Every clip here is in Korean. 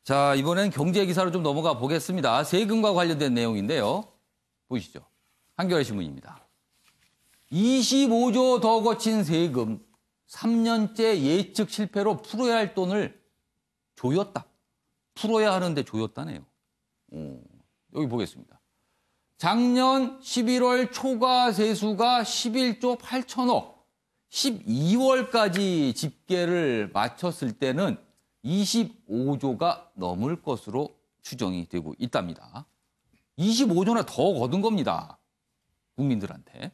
자, 이번엔 경제 기사로 좀 넘어가 보겠습니다. 세금과 관련된 내용인데요. 보시죠. 한겨레 신문입니다. 25조 더 거친 세금, 3년째 예측 실패로 풀어야 할 돈을 조였다. 풀어야 하는데 조였다네요. 여기 보겠습니다. 작년 11월 초과 세수가 11조 8천억, 12월까지 집계를 마쳤을 때는 25조가 넘을 것으로 추정이 되고 있답니다. 25조나 더 거둔 겁니다. 국민들한테.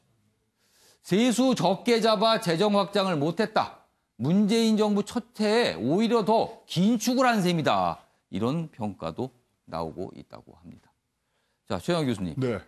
세수 적게 잡아 재정 확장을 못했다. 문재인 정부 첫 해에 오히려 더 긴축을 한 셈이다. 이런 평가도 나오고 있다고 합니다. 자, 최영하 교수님. 네.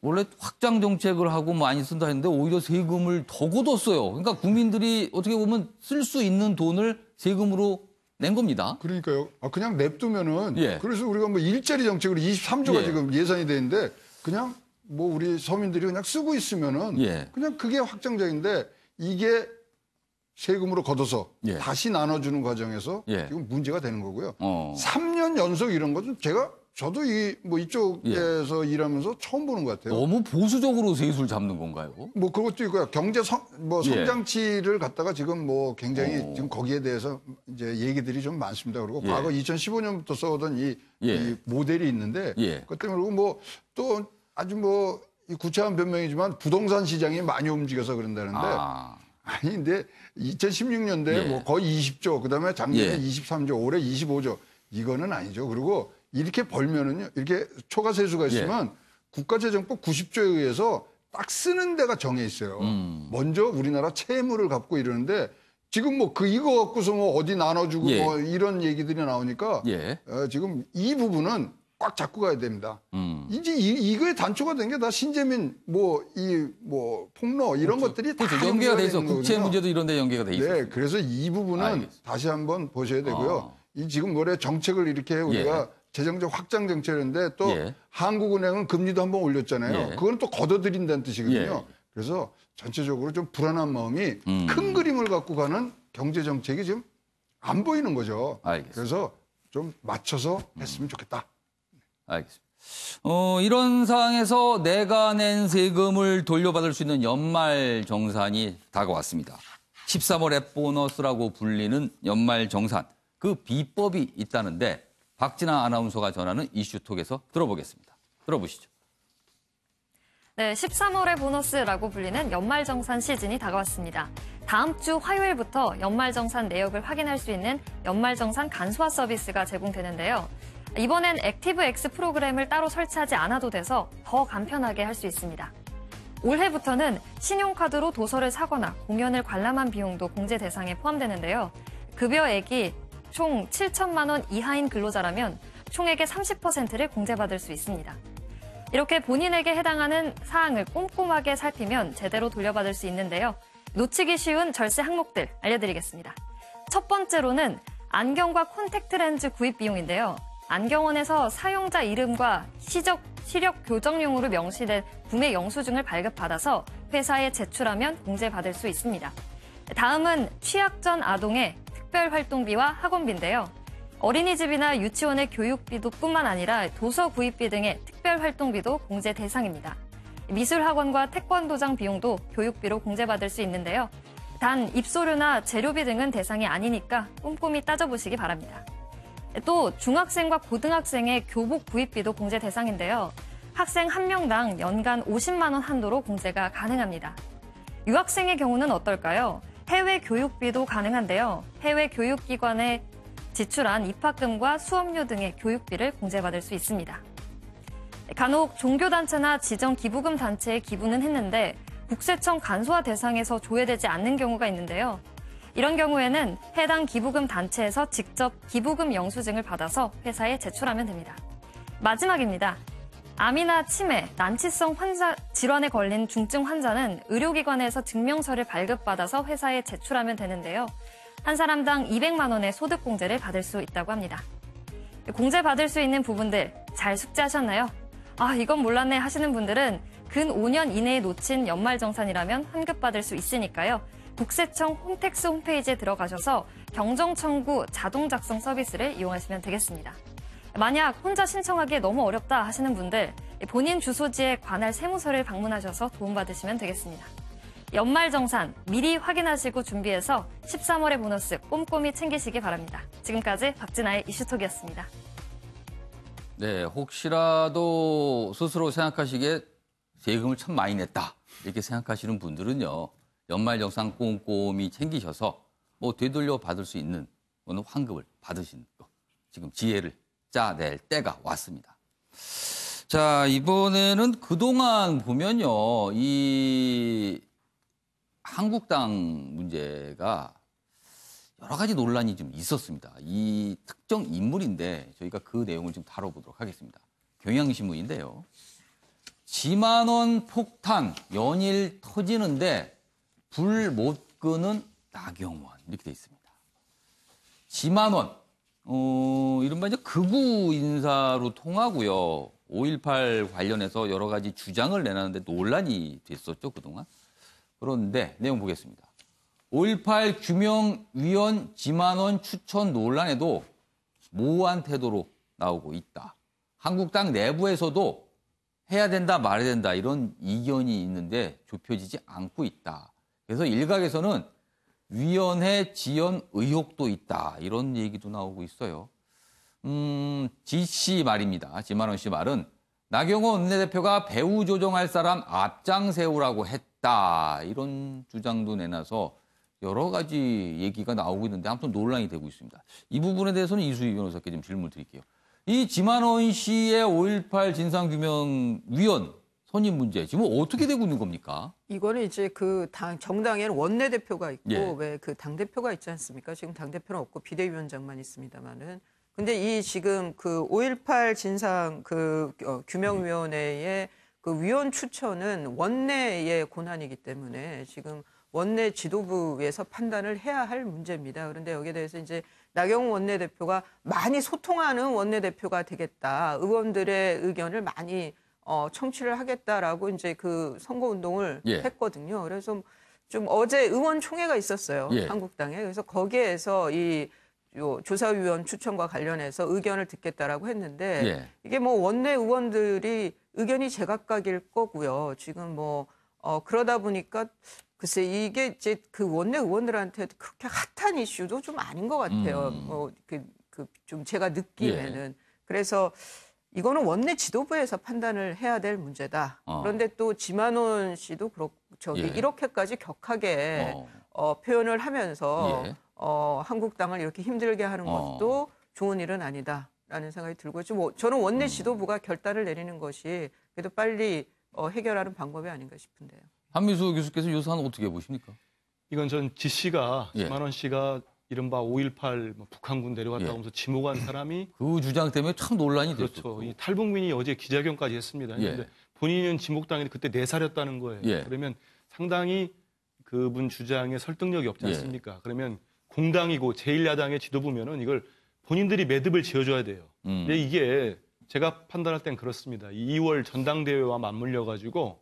원래 확장 정책을 하고 많이 쓴다 했는데 오히려 세금을 더 걷었어요. 그러니까 국민들이 어떻게 보면 쓸 수 있는 돈을 세금으로 낸 겁니다. 그러니까요. 그냥 냅두면은 예. 그래서 우리가 뭐 일자리 정책으로 23조가 예. 지금 예산이 돼 있는데 그냥 뭐 우리 서민들이 그냥 쓰고 있으면은 예. 그냥 그게 확장적인데 이게 세금으로 걷어서 예. 다시 나눠주는 과정에서 예. 지금 문제가 되는 거고요. 3년 3년 연속 이런 것은 저도 이쪽에서 일하면서 처음 보는 것 같아요. 너무 보수적으로 세수를 잡는 건가요? 뭐 그것도 있고요. 경제 성장치를 갖다가 지금 뭐 굉장히 지금 거기에 대해서 이제 얘기들이 좀 많습니다. 그리고 과거 2015년부터 써오던 이 모델이 있는데 그것 때문에 그리고 뭐 또 아주 뭐 구체한 변명이지만 부동산 시장이 많이 움직여서 그런다는데 아니 근데 2016년도에 뭐 거의 20조 그다음에 작년에 23조 올해 25조 이거는 아니죠. 그리고 이렇게 벌면은요, 이렇게 초과 세수가 있으면 국가재정법 90조에 의해서 딱 쓰는 데가 정해 있어요. 먼저 우리나라 채무를 갚고 이러는데 지금 뭐 이거 갖고서 뭐 어디 나눠주고 뭐 이런 얘기들이 나오니까 지금 이 부분은 꽉 잡고 가야 됩니다. 이제 이거에 단초가 된 게 다 신재민 뭐 폭로 이런 것들이 다 연계가 돼 있어. 국채 문제도 이런 데 연계가 돼 있어요. 네, 그래서 이 부분은 다시 한번 보셔야 되고요. 이 지금 올해 정책을 이렇게 우리가 재정적 확장 정책인데 또 한국은행은 금리도 한번 올렸잖아요. 그건 또 걷어들인다는 뜻이거든요. 그래서 전체적으로 좀 불안한 마음이 큰 그림을 갖고 가는 경제 정책이 지금 안 보이는 거죠. 그래서 좀 맞춰서 했으면 좋겠다. 알겠습니다. 이런 상황에서 내가 낸 세금을 돌려받을 수 있는 연말정산이 다가왔습니다. 13월 앱 보너스라고 불리는 연말정산. 그 비법이 있다는데 박진아 아나운서가 전하는 이슈톡에서 들어보겠습니다. 들어보시죠. 네, 13월의 보너스라고 불리는 연말정산 시즌이 다가왔습니다. 다음 주 화요일부터 연말정산 내역을 확인할 수 있는 연말정산 간소화 서비스가 제공되는데요. 이번엔 액티브X 프로그램을 따로 설치하지 않아도 돼서 더 간편하게 할 수 있습니다. 올해부터는 신용카드로 도서를 사거나 공연을 관람한 비용도 공제 대상에 포함되는데요. 급여액이 총 7천만 원 이하인 근로자라면 총액의 30%를 공제받을 수 있습니다. 이렇게 본인에게 해당하는 사항을 꼼꼼하게 살피면 제대로 돌려받을 수 있는데요. 놓치기 쉬운 절세 항목들 알려드리겠습니다. 첫 번째로는 안경과 콘택트 렌즈 구입 비용인데요. 안경원에서 사용자 이름과 시력 교정용으로 명시된 구매 영수증을 발급받아서 회사에 제출하면 공제받을 수 있습니다. 다음은 취약 전 아동의 특별활동비와 학원비인데요. 어린이집이나 유치원의 교육비도 뿐만 아니라 도서 구입비 등의 특별활동비도 공제 대상입니다. 미술학원과 태권도장 비용도 교육비로 공제받을 수 있는데요. 단 입소료나 재료비 등은 대상이 아니니까 꼼꼼히 따져보시기 바랍니다. 또 중학생과 고등학생의 교복 구입비도 공제 대상인데요. 학생 1명당 연간 50만 원 한도로 공제가 가능합니다. 유학생의 경우는 어떨까요? 해외 교육비도 가능한데요. 해외 교육기관에 지출한 입학금과 수업료 등의 교육비를 공제받을 수 있습니다. 간혹 종교단체나 지정 기부금 단체에 기부는 했는데 국세청 간소화 대상에서 조회되지 않는 경우가 있는데요. 이런 경우에는 해당 기부금 단체에서 직접 기부금 영수증을 받아서 회사에 제출하면 됩니다. 마지막입니다. 암이나 치매, 난치성 질환에 걸린 중증 환자는 의료기관에서 증명서를 발급받아서 회사에 제출하면 되는데요. 한 사람당 200만 원의 소득공제를 받을 수 있다고 합니다. 공제받을 수 있는 부분들 잘 숙지하셨나요? 이건 몰랐네 하시는 분들은 근 5년 이내에 놓친 연말정산이라면 환급받을 수 있으니까요. 국세청 홈택스 홈페이지에 들어가셔서 경정청구 자동 작성 서비스를 이용하시면 되겠습니다. 만약 혼자 신청하기에 너무 어렵다 하시는 분들 본인 주소지에 관할 세무서를 방문하셔서 도움받으시면 되겠습니다. 연말정산 미리 확인하시고 준비해서 13월의 보너스 꼼꼼히 챙기시기 바랍니다. 지금까지 박진아의 이슈톡이었습니다. 네, 혹시라도 스스로 생각하시기에 세금을 참 많이 냈다 이렇게 생각하시는 분들은요. 연말정산 꼼꼼히 챙기셔서 뭐 되돌려 받을 수 있는 거는 환급을 받으시는 거. 지금 지혜를 짜낼 때가 왔습니다. 자, 이번에는 그동안 보면요. 이 한국당 문제가 여러 가지 논란이 좀 있었습니다. 이 특정 인물인데 저희가 그 내용을 좀 다뤄보도록 하겠습니다. 경향신문인데요. 지만원 폭탄 연일 터지는데 불 못 끄는 나경원 이렇게 돼 있습니다. 지만원 이른바 이제 극우 인사로 통하고요. 5.18 관련해서 여러 가지 주장을 내놨는데 논란이 됐었죠, 그동안. 그런데 내용 보겠습니다. 5.18 규명위원 지만원 추천 논란에도 모호한 태도로 나오고 있다. 한국당 내부에서도 해야 된다, 말아야 된다 이런 이견이 있는데 좁혀지지 않고 있다. 그래서 일각에서는 위원회 지연 의혹도 있다. 이런 얘기도 나오고 있어요. 지 씨 말입니다. 지만원 씨 말은 나경원 원내대표가 배후 조정할 사람 앞장 세우라고 했다. 이런 주장도 내놔서 여러 가지 얘기가 나오고 있는데 아무튼 논란이 되고 있습니다. 이 부분에 대해서는 이수희 변호사께 좀 질문을 드릴게요. 이 지만원 씨의 5.18 진상규명위원 선임 문제 지금 어떻게 되고 있는 겁니까? 이거는 이제 그 정당에는 원내대표가 있고 예. 왜 그 당대표가 있지 않습니까? 지금 당대표는 없고 비대위원장만 있습니다만은. 근데 이 지금 그 5.18 진상 규명위원회의 그 위원 추천은 원내의 권한이기 때문에 지금 원내 지도부에서 판단을 해야 할 문제입니다. 그런데 여기에 대해서 이제 나경원 원내대표가 많이 소통하는 원내대표가 되겠다. 의원들의 의견을 많이 청취를 하겠다라고 이제 그 선거운동을 예. 했거든요. 그래서 좀 어제 의원총회가 있었어요. 예. 한국당에. 그래서 거기에서 이 조사위원 추천과 관련해서 의견을 듣겠다라고 했는데 예. 이게 뭐 원내 의원들이 의견이 제각각일 거고요. 지금 뭐 그러다 보니까 글쎄 이게 이제 그 원내 의원들한테 그렇게 핫한 이슈도 좀 아닌 것 같아요. 좀 제가 느끼면은. 예. 그래서 이거는 원내 지도부에서 판단을 해야 될 문제다. 그런데 또 지만원 씨도 예. 이렇게까지 격하게 표현을 하면서 예. 한국당을 이렇게 힘들게 하는 것도 좋은 일은 아니다라는 생각이 들고 저는 원내 지도부가 결단을 내리는 것이 그래도 빨리 해결하는 방법이 아닌가 싶은데요. 한민수 교수께서 이 사안 어떻게 보십니까? 이건 전 지 씨가 예. 지만원 씨가 이른바 5.18 북한군 내려갔다고 예. 하면서 지목한 사람이 그 주장 때문에 참 논란이 됐었죠. 그렇죠. 이 탈북민이 어제 기자회견까지 했습니다. 예. 근데 본인은 지목당했는데 그때 4살이었다는 거예요. 예. 그러면 상당히 그분 주장에 설득력이 없지 않습니까? 그러면 공당이고 제1야당의 지도부면은 이걸 본인들이 매듭을 지어줘야 돼요. 근데 이게 제가 판단할 땐 그렇습니다. 2월 전당대회와 맞물려 가지고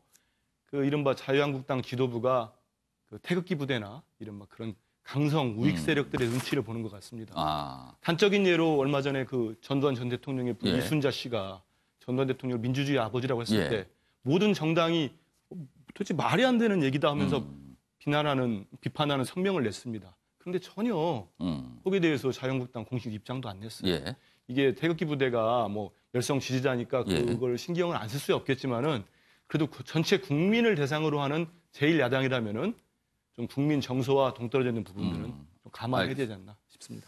그 이른바 자유한국당 지도부가 그 태극기 부대나 이른바 그런 강성 우익 세력들의 눈치를 보는 것 같습니다. 단적인 예로 얼마 전에 그 전두환 전 대통령의 부 예. 이순자 씨가 전두환 대통령을 민주주의 아버지라고 했을 예. 때 모든 정당이 도대체 말이 안 되는 얘기다 하면서 비판하는 성명을 냈습니다. 그런데 전혀 거기에 대해서 자유한국당 공식 입장도 안 냈어요. 예. 이게 태극기 부대가 뭐 열성 지지자니까 예. 그걸 신경을 안 쓸 수 없겠지만은 그래도 전체 국민을 대상으로 하는 제1야당이라면은 좀 국민 정서와 동떨어져 있는 부분들은 좀 감안해야 되지 않나 싶습니다.